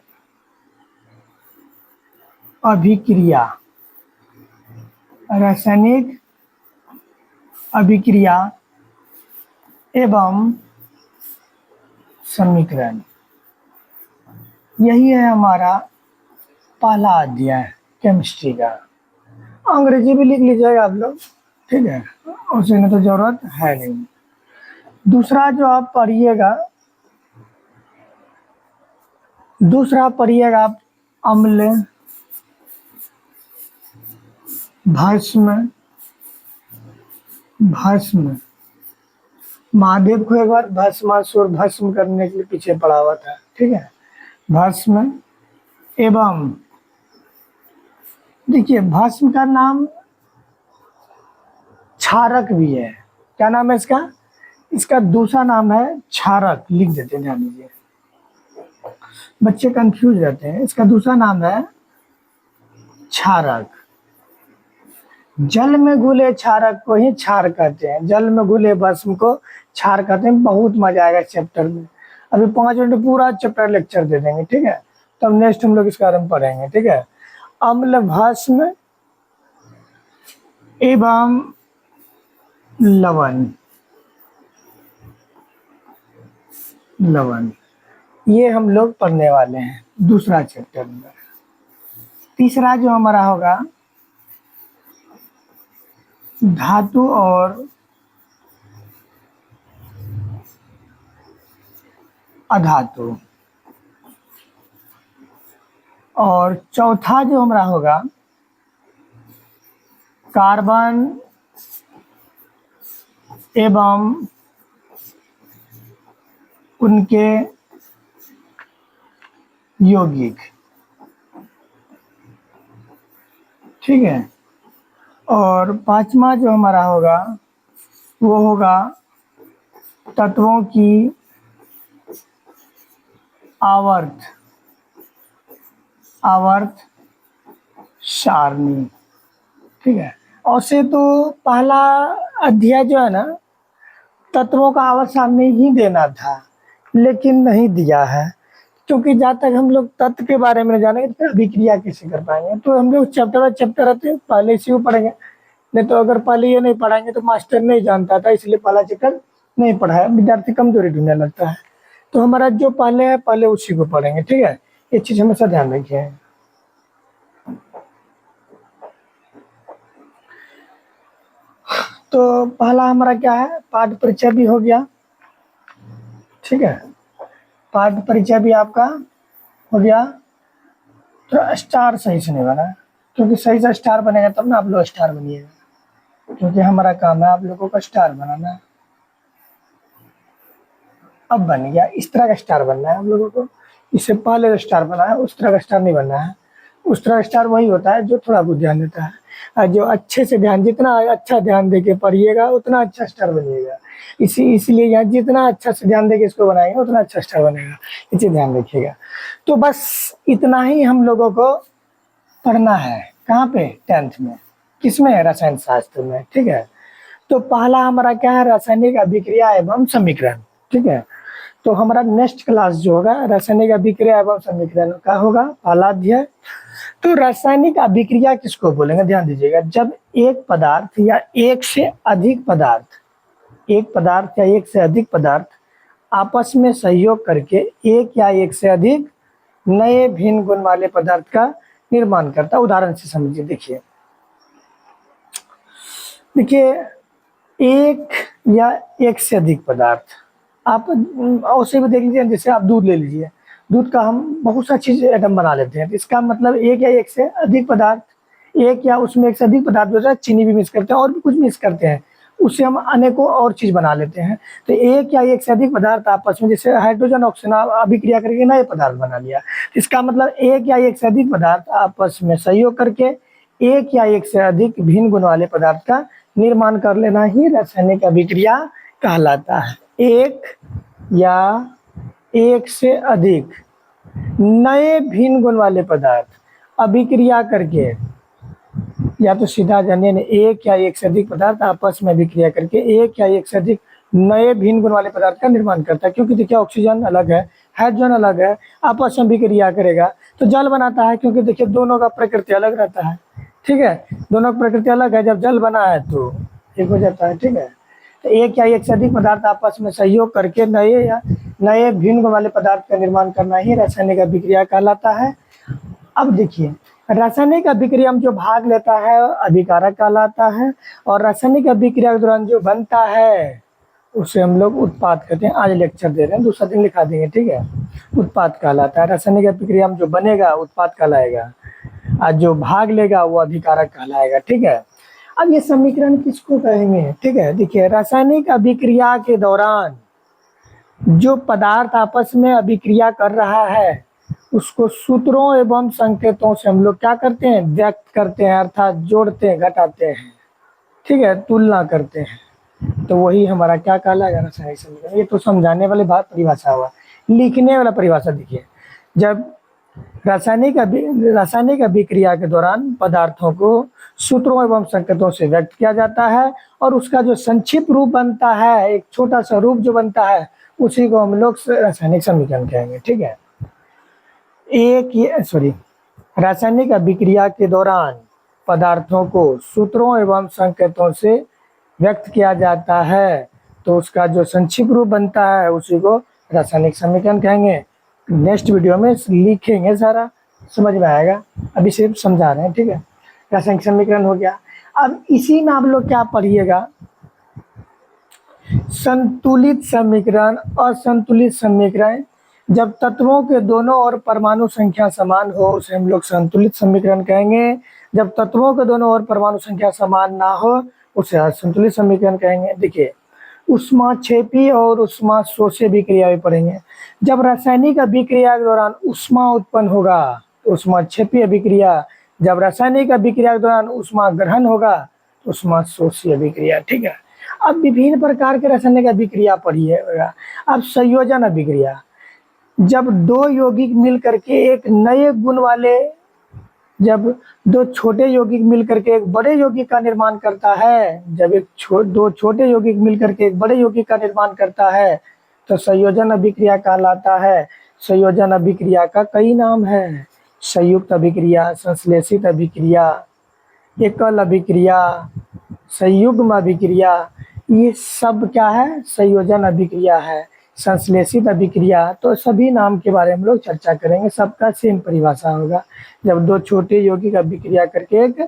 अभिक्रिया, रासायनिक अभिक्रिया एवं समीकरण। यही है हमारा पहला अध्याय केमिस्ट्री का। अंग्रेजी भी लिख लीजिएगा आप लोग, ठीक है, उसमें तो जरूरत है नहीं। दूसरा जो आप पढ़िएगा आप अम्ल, भस्म, भस्म। महादेव को एक बार भस्मासुर भस्म करने के लिए पीछे पड़ा हुआ था, ठीक है। भस्म एवं, देखिए भस्म का नाम क्षारक भी है। क्या नाम है इसका? इसका दूसरा नाम है क्षारक, लिख देते हैं, ध्यान दीजिए, बच्चे कंफ्यूज रहते हैं। इसका दूसरा नाम है क्षारक। जल में घुले क्षारक को ही क्षार कहते हैं, जल में घुले भस्म को क्षार कहते हैं। बहुत मजा आएगा चैप्टर में, अभी 5 मिनट पूरा चैप्टर लेक्चर दे देंगे, ठीक है। तब नेक्स्ट हम लोग इसके बारे में पढ़ेंगे, ठीक है। अम्ल, भस्म एवं लवण, लवण। ये हम लोग पढ़ने वाले हैं दूसरा चैप्टर में। तीसरा जो हमारा होगा धातु और अधातु, और चौथा जो हमारा होगा कार्बन एवं उनके यौगिक। ठीक है, और पांचवा जो हमारा होगा वो होगा तत्वों की आवर्त सारणी। ठीक है, और से तो पहला अध्याय जो है ना तत्वों का आवर्त सारणी ही देना था, लेकिन नहीं दिया है, क्योंकि जहाँ तक हम लोग तत्व के बारे में नहीं जानेंगे तो अभिक्रिया कैसे कर पाएंगे। तो हम लोग चैप्टर बाय चैप्टर रहते हैं, पहले इसी को पढ़ेंगे, नहीं तो अगर पहले ये नहीं पढ़ाएंगे तो मास्टर नहीं जानता था, इसलिए पहला चैप्टर नहीं पढ़ाया, विद्यार्थी कमजोरी ढूंढने लगता है। तो हमारा जो पहले है पहले उसी को पढ़ेंगे। ठीक है, ये चीज हमेशा ध्यान रखिए। तो पहला हमारा क्या है, पाठ परिचय भी हो गया। ठीक है, पाठ परिचय भी आपका हो गया। तो स्टार सही से नहीं बना, क्योंकि सही से स्टार बनेगा तब ना आप लोग स्टार बनिएगा, क्योंकि हमारा काम है आप लोगों का स्टार बनाना। अब बन गया, इस तरह का स्टार बनना है हम लोगों को, इससे पहले जो स्टार बना है उस तरह का स्टार नहीं बनना है। उस तरह का स्टार वही होता है जो थोड़ा बहुत ध्यान देता है, और जो अच्छे से ध्यान, जितना अच्छा ध्यान देके पढ़िएगा उतना अच्छा स्टार बनिएगा। इसलिए यहाँ जितना अच्छा से ध्यान देके इसको बनाएंगे उतना अच्छा स्टार बनेगा, इसे ध्यान रखिएगा। तो बस इतना ही हम लोगों को पढ़ना है। कहाँ पे? 10th में। किसमें? रसायन शास्त्र में। ठीक है, तो पहला हमारा क्या है, रासायनिक अभिक्रिया एवं समीकरण। ठीक है, तो हमारा नेक्स्ट क्लास जो होगा रासायनिक अभिक्रिया एवं समीकरण का होगा पहला अध्याय। तो रासायनिक अभिक्रिया किसको बोलेंगे, ध्यान दीजिएगा, जब एक पदार्थ या एक से अधिक पदार्थ, एक पदार्थ या एक से अधिक पदार्थ आपस में सहयोग करके एक या एक से अधिक नए भिन्न गुण वाले पदार्थ का निर्माण करता है। उदाहरण से समझिए, देखिए एक या एक से अधिक पदार्थ, आप उसे भी देख लीजिए, जैसे आप दूध ले लीजिए, दूध का हम बहुत सा चीज आइटम बना लेते हैं। तो इसका मतलब एक या एक से अधिक पदार्थ, एक या उसमें एक से अधिक पदार्थ जो है, चीनी भी मिक्स करते हैं और भी कुछ मिक्स करते हैं, उससे हम अनेकों और चीज बना लेते हैं। तो एक या एक से अधिक पदार्थ आपस में, जैसे हाइड्रोजन ऑक्सीजन अभिक्रिया करके नए पदार्थ बना लिया, इसका मतलब एक या एक से अधिक पदार्थ आपस में सहयोग करके एक या एक से अधिक भिन्न गुण वाले पदार्थ का निर्माण कर लेना ही रासायनिक अभिक्रिया कहलाता है। एक या एक से अधिक नए भिन्न गुण वाले पदार्थ अभिक्रिया करके, या तो सीधा जानिए, एक या एक से अधिक पदार्थ आपस में अभिक्रिया करके एक या एक से अधिक नए भिन्न गुण वाले पदार्थ का निर्माण करता है। क्योंकि देखिए ऑक्सीजन अलग है, हाइड्रोजन अलग है, आपस में अभिक्रिया करेगा तो जल बनाता है, क्योंकि देखिए दोनों का प्रकृति अलग रहता है। ठीक है, दोनों की प्रकृति अलग है, जब जल बना है तो एक हो जाता है। ठीक है, तो एक या एक से अधिक पदार्थ आपस में सहयोग करके नए भिन्न गुण वाले पदार्थ का निर्माण करना ही रासायनिक अभिक्रिया कहलाता है। अब देखिए, रासायनिक अभिक्रिया में जो भाग लेता है अभिकारक कहलाता है, और रासायनिक अभिक्रिया के दौरान जो बनता है उसे हम लोग उत्पाद कहते हैं। आज लेक्चर दे रहे हैं, दूसरा दिन लिखा देंगे। ठीक है, उत्पाद कहलाता है। रासायनिक अभिक्रिया में जो बनेगा उत्पाद कहलाएगा, और जो भाग लेगा वो अभिकारक कहलाएगा। ठीक है, अब ये समीकरण किसको कहेंगे? ठीक है, देखिए रासायनिक अभिक्रिया के दौरान जो पदार्थ आपस में अभिक्रिया कर रहा है उसको सूत्रों एवं संकेतों से हम लोग क्या करते हैं, व्यक्त करते हैं, अर्थात जोड़ते हैं, घटाते हैं। ठीक है, तुलना करते हैं, तो वही हमारा क्या कहलाएगा, रासायनिक समीकरण। ये तो समझाने वाली बात परिभाषा हुआ, लिखने वाला परिभाषा देखिए, जब रासायनिक अभिक्रिया के दौरान पदार्थों को सूत्रों एवं संकेतों से व्यक्त किया जाता है, और उसका जो संक्षिप्त रूप बनता है, एक छोटा सा रूप जो बनता है, उसी को हम लोग रासायनिक समीकरण कहेंगे। ठीक है, रासायनिक अभिक्रिया के दौरान पदार्थों को सूत्रों एवं संकेतों से व्यक्त किया जाता है, तो उसका जो संक्षिप्त रूप बनता है उसी को रासायनिक समीकरण कहेंगे। नेक्स्ट वीडियो में लिखेंगे, सारा समझ में आएगा, अभी सिर्फ समझा रहे हैं, ठीक है। रासायनिक समीकरण हो गया। अब इसी में आप लोग क्या पढ़िएगा, संतुलित समीकरण, असंतुलित समीकरण। जब तत्वों के दोनों ओर परमाणु संख्या समान हो उसे हम लोग संतुलित समीकरण कहेंगे। जब तत्वों के दोनों ओर परमाणु संख्या समान ना हो उसे असंतुलित समीकरण कहेंगे। देखिए, ऊष्माक्षेपी और ऊष्माशोषी अभिक्रिया भी पढ़ेंगे। जब रासायनिक अभिक्रिया के दौरान ऊष्मा उत्पन्न होगा तो ऊष्माक्षेपी अभिक्रिया, जब रासायनिक अभिक्रिया के दौरान ऊष्मा ग्रहण होगा तो ऊष्माशोषी अभिक्रिया, ठीक है। अब विभिन्न प्रकार के रासायनिक अभिक्रिया पढ़िएगा। अब संयोजन अभिक्रिया, जब दो यौगिक मिल करके एक नए गुण वाले, जब दो छोटे यौगिक मिल करके एक बड़े यौगिक का निर्माण करता है, जब दो छोटे यौगिक मिल करके एक बड़े यौगिक का निर्माण करता है तो संयोजन अभिक्रिया कहलाता है। संयोजन अभिक्रिया का कई नाम है, संयुक्त अभिक्रिया, संश्लेषित अभिक्रिया, एकल अभिक्रिया, संयुग्म अभिक्रिया, ये सब क्या है, संयोजन अभिक्रिया है। संश्लेषित अभिक्रिया, तो सभी नाम के बारे में हम लोग चर्चा करेंगे, सबका सेम परिभाषा होगा। जब दो छोटे यौगिक अभिक्रिया करके एक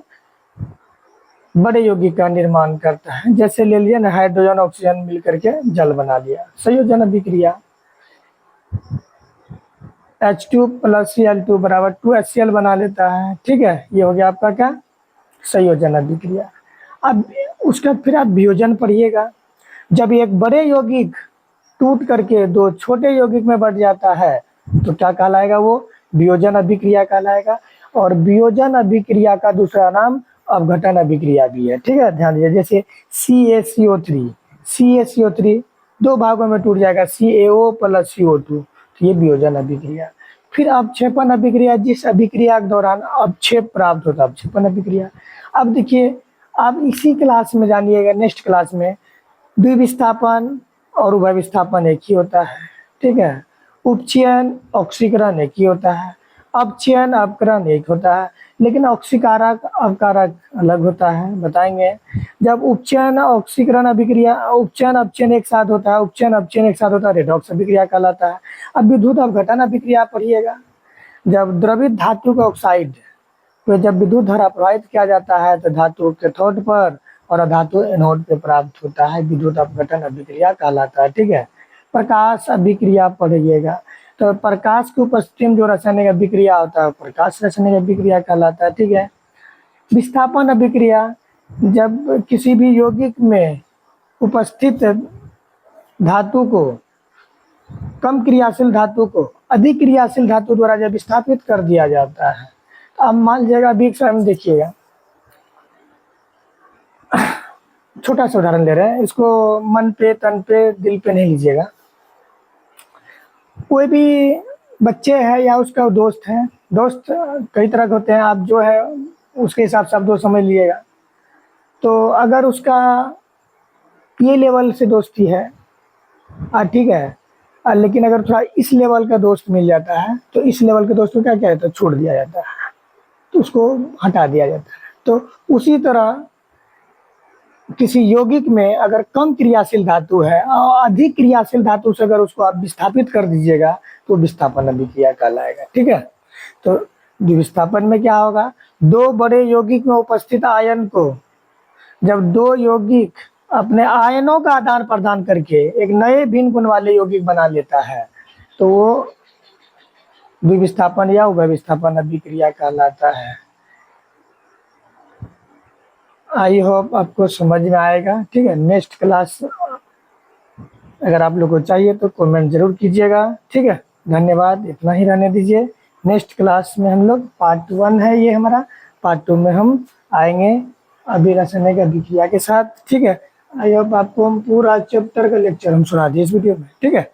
बड़े यौगिक का निर्माण करता है, जैसे ले लिया ना, हाइड्रोजन ऑक्सीजन मिल करके जल बना लिया, संयोजन अभिक्रिया। H2 + Cl2 = 2HCl बना लेता है, ठीक है। ये हो गया आपका क्या, संयोजन अभिक्रिया। अब उसका फिर आप वियोजन पढ़िएगा। जब एक बड़े यौगिक टूट करके दो छोटे यौगिक में बढ़ जाता है तो क्या कहलाएगा, वो वियोजन अभिक्रिया कहलाएगा। और वियोजन अभिक्रिया का दूसरा नाम अपघटन अभिक्रिया भी है, ठीक है, ध्यान दीजिए। जैसे CaCO3 दो भागों में टूट जाएगा, CaO + CO2, तो ये वियोजन अभिक्रिया। फिर अवक्षेपण अभिक्रिया, जिस अभिक्रिया के दौरान अवक्षेप प्राप्त होता है, अवक्षेपण अभिक्रिया। अब देखिए, आप इसी क्लास में जानिएगा, नेक्स्ट क्लास में द्विविस्थापन और उभय विस्थापन एक ही होता है, ठीक है। उपचयन ऑक्सीकरण एक ही होता है, अपचयन अपकरण एक होता है, लेकिन ऑक्सीकारक अपकारक अलग होता है, बताएंगे। जब उपचयन ऑक्सीकरण अभिक्रिया, उपचयन अपचयन एक साथ होता है, उपचयन अपचयन एक साथ होता है, रेडॉक्स अभिक्रिया कहलाता है। अब विद्युत अपघटन अभिक्रिया पढ़िएगा। जब द्रवित धातु का ऑक्साइड, तो जब विद्युत धारा प्रवाहित किया जाता है तो धातु कैथोड पर और अधातु एनोड पे प्राप्त होता है, विद्युत अपघटन अभिक्रिया कहलाता है, ठीक है। प्रकाश अभिक्रिया पढ़िएगा, तो प्रकाश की उपस्थिति में जो रासायनिक अभिक्रिया होता है प्रकाश रासायनिक अभिक्रिया कहलाता है, ठीक है। विस्थापन अभिक्रिया, जब किसी भी यौगिक में उपस्थित धातु को, कम क्रियाशील धातु को अधिक क्रियाशील धातु द्वारा जब विस्थापित कर दिया जाता है। अब मान लीजिएगा, अभी एक समय देखिएगा, छोटा सा उदाहरण ले रहे हैं, इसको मन पे, तन पे, दिल पे नहीं लीजिएगा। कोई भी बच्चे है या उसका दोस्त है, दोस्त कई तरह के होते हैं, आप जो है उसके हिसाब से आप दोस्त समझ लीजिएगा। तो अगर उसका ये लेवल से दोस्ती है, ठीक है, लेकिन अगर थोड़ा इस लेवल का दोस्त मिल जाता है तो इस लेवल के दोस्त को क्या किया जाता है, छोड़ दिया जाता है, तो उसको हटा दिया जाता है। तो उसी तरह किसी यौगिक में अगर कम क्रियाशील धातु है और अधिक क्रियाशील धातु से अगर उसको आप विस्थापित कर दीजिएगा तो विस्थापन अभिक्रिया कहलाएगा, ठीक है। तो विस्थापन में क्या होगा, दो बड़े यौगिक में उपस्थित आयन को, जब दो यौगिक अपने आयनों का आदान प्रदान करके एक नए भिन्न गुण वाले यौगिक बना लेता है तो वो द्विविस्थापन या उभय विस्थापन अभिक्रिया कहलाता है। आई होप आपको समझ में आएगा, ठीक है। नेक्स्ट क्लास अगर आप लोग को चाहिए तो कमेंट जरूर कीजिएगा, ठीक है। धन्यवाद, इतना ही रहने दीजिए। नेक्स्ट क्लास में हम लोग पार्ट 1 है ये हमारा, पार्ट 2 में हम आएंगे अभी रासायनिक अभिक्रिया के साथ, ठीक है। आई होप आपको हम पूरा चैप्टर का लेक्चर हम सुना दिए इस वीडियो में, ठीक है।